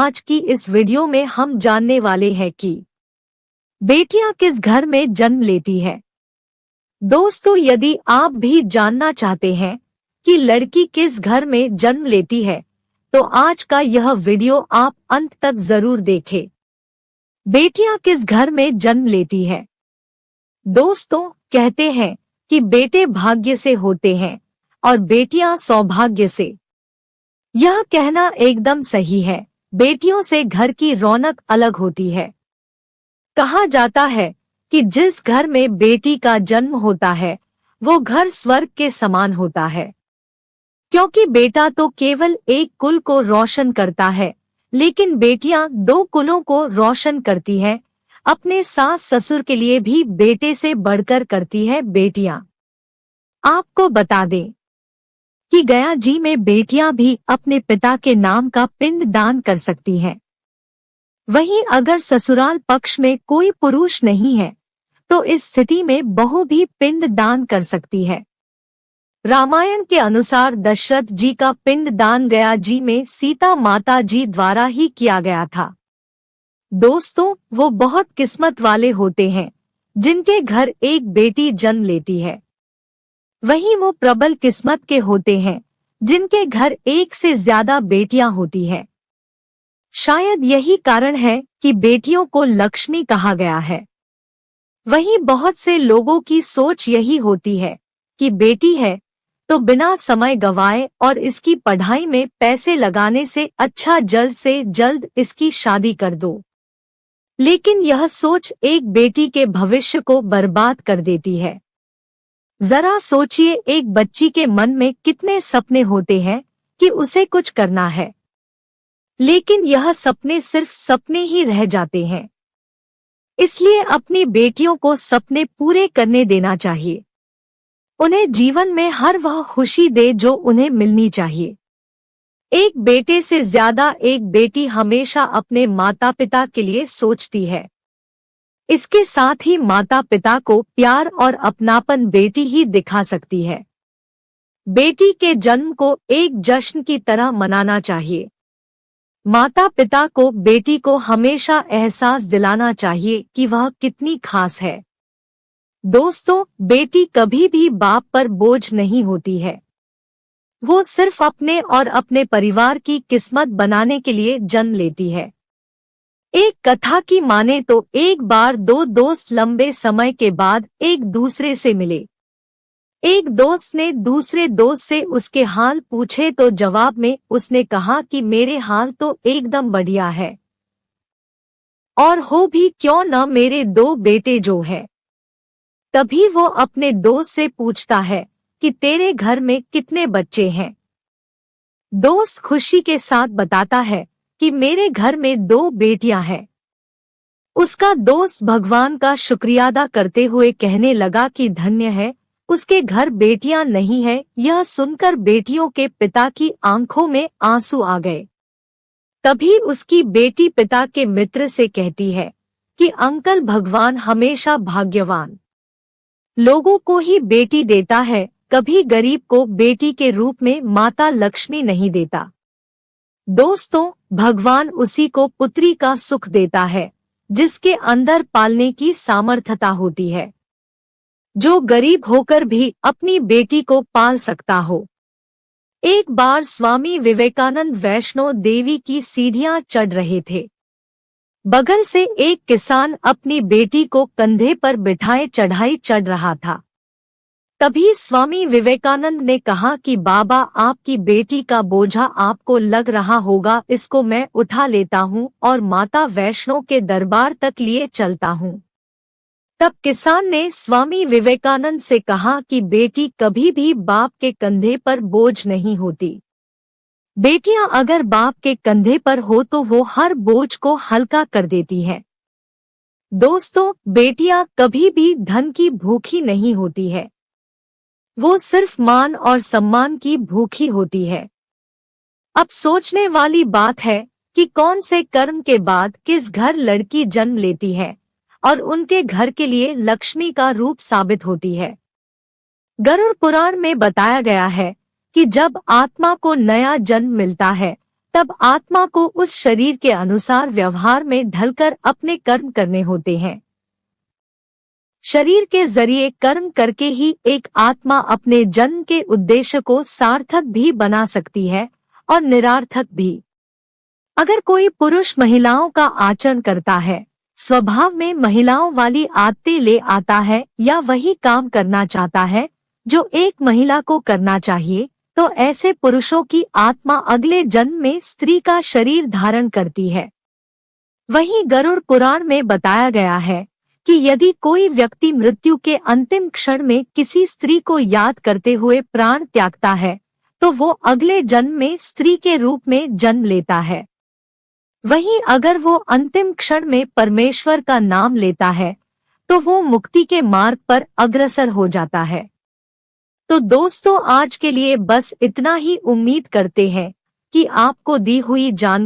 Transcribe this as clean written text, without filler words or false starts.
आज की इस वीडियो में हम जानने वाले हैं कि बेटियां किस घर में जन्म लेती है। दोस्तों, यदि आप भी जानना चाहते हैं कि लड़की किस घर में जन्म लेती है, तो आज का यह वीडियो आप अंत तक जरूर देखें। बेटियां किस घर में जन्म लेती है। दोस्तों, कहते हैं कि बेटे भाग्य से होते हैं और बेटियां सौभाग्य से। यह कहना एकदम सही है। बेटियों से घर की रौनक अलग होती है। कहा जाता है कि जिस घर में बेटी का जन्म होता है वो घर स्वर्ग के समान होता है, क्योंकि बेटा तो केवल एक कुल को रोशन करता है, लेकिन बेटियां दो कुलों को रोशन करती हैं। अपने सास ससुर के लिए भी बेटे से बढ़कर करती है बेटियां। आपको बता दें कि गया जी में बेटियां भी अपने पिता के नाम का पिंड दान कर सकती हैं। वहीं अगर ससुराल पक्ष में कोई पुरुष नहीं है तो इस स्थिति में बहू भी पिंड दान कर सकती है। रामायण के अनुसार दशरथ जी का पिंड दान गया जी में सीता माता जी द्वारा ही किया गया था। दोस्तों, वो बहुत किस्मत वाले होते हैं जिनके घर एक बेटी जन्म लेती है। वहीं वो प्रबल किस्मत के होते हैं जिनके घर एक से ज्यादा बेटियां होती हैं। शायद यही कारण है कि बेटियों को लक्ष्मी कहा गया है। वहीं बहुत से लोगों की सोच यही होती है कि बेटी है तो बिना समय गंवाए और इसकी पढ़ाई में पैसे लगाने से अच्छा जल्द से जल्द इसकी शादी कर दो। लेकिन यह सोच एक बेटी के भविष्य को बर्बाद कर देती है। जरा सोचिए, एक बच्ची के मन में कितने सपने होते हैं कि उसे कुछ करना है, लेकिन यह सपने सिर्फ सपने ही रह जाते हैं। इसलिए अपनी बेटियों को सपने पूरे करने देना चाहिए। उन्हें जीवन में हर वह खुशी दे जो उन्हें मिलनी चाहिए। एक बेटे से ज्यादा एक बेटी हमेशा अपने माता पिता के लिए सोचती है। इसके साथ ही माता पिता को प्यार और अपनापन बेटी ही दिखा सकती है। बेटी के जन्म को एक जश्न की तरह मनाना चाहिए। माता पिता को बेटी को हमेशा एहसास दिलाना चाहिए कि वह कितनी खास है। दोस्तों, बेटी कभी भी बाप पर बोझ नहीं होती है। वो सिर्फ अपने और अपने परिवार की किस्मत बनाने के लिए जन्म लेती है। एक कथा की माने तो एक बार दो दोस्त लंबे समय के बाद एक दूसरे से मिले। एक दोस्त ने दूसरे दोस्त से उसके हाल पूछे तो जवाब में उसने कहा कि मेरे हाल तो एकदम बढ़िया है, और हो भी क्यों न मेरे दो बेटे जो है। तभी वो अपने दोस्त से पूछता है कि तेरे घर में कितने बच्चे हैं। दोस्त खुशी के साथ बताता है कि मेरे घर में दो बेटियां हैं। उसका दोस्त भगवान का शुक्रिया अदा करते हुए कहने लगा कि धन्य है उसके घर बेटियां नहीं है। यह सुनकर बेटियों के पिता की आंखों में आंसू आ गए। तभी उसकी बेटी पिता के मित्र से कहती है कि अंकल, भगवान हमेशा भाग्यवान लोगों को ही बेटी देता है, कभी गरीब को बेटी के रूप में माता लक्ष्मी नहीं देता। दोस्तों, भगवान उसी को पुत्री का सुख देता है जिसके अंदर पालने की सामर्थ्यता होती है, जो गरीब होकर भी अपनी बेटी को पाल सकता हो। एक बार स्वामी विवेकानंद वैष्णो देवी की सीढ़ियां चढ़ रहे थे। बगल से एक किसान अपनी बेटी को कंधे पर बिठाए चढ़ाई चढ़ रहा था। तभी स्वामी विवेकानंद ने कहा कि बाबा, आपकी बेटी का बोझा आपको लग रहा होगा, इसको मैं उठा लेता हूँ और माता वैष्णो के दरबार तक लिए चलता हूँ। तब किसान ने स्वामी विवेकानंद से कहा कि बेटी कभी भी बाप के कंधे पर बोझ नहीं होती। बेटियां अगर बाप के कंधे पर हो तो वो हर बोझ को हल्का कर देती हैं। दोस्तों, बेटियां कभी भी धन की भूखी नहीं होती है, वो सिर्फ मान और सम्मान की भूखी होती है। अब सोचने वाली बात है कि कौन से कर्म के बाद किस घर लड़की जन्म लेती है और उनके घर के लिए लक्ष्मी का रूप साबित होती है। गरुड़ पुराण में बताया गया है कि जब आत्मा को नया जन्म मिलता है तब आत्मा को उस शरीर के अनुसार व्यवहार में ढलकर अपने कर्म करने होते हैं। शरीर के जरिए कर्म करके ही एक आत्मा अपने जन्म के उद्देश्य को सार्थक भी बना सकती है और निरार्थक भी। अगर कोई पुरुष महिलाओं का आचरण करता है, स्वभाव में महिलाओं वाली आदतें ले आता है या वही काम करना चाहता है जो एक महिला को करना चाहिए, तो ऐसे पुरुषों की आत्मा अगले जन्म में स्त्री का शरीर धारण करती है। वहीं गरुड़ पुराण में बताया गया है कि यदि कोई व्यक्ति मृत्यु के अंतिम क्षण में किसी स्त्री को याद करते हुए प्राण त्यागता है, तो वो अगले जन्म में स्त्री के रूप में जन्म लेता है। वहीं अगर वो अंतिम क्षण में परमेश्वर का नाम लेता है, तो वो मुक्ति के मार्ग पर अग्रसर हो जाता है। तो दोस्तों, आज के लिए बस इतना ही। उम्मीद करते हैं कि आपको दी हुई जानकारी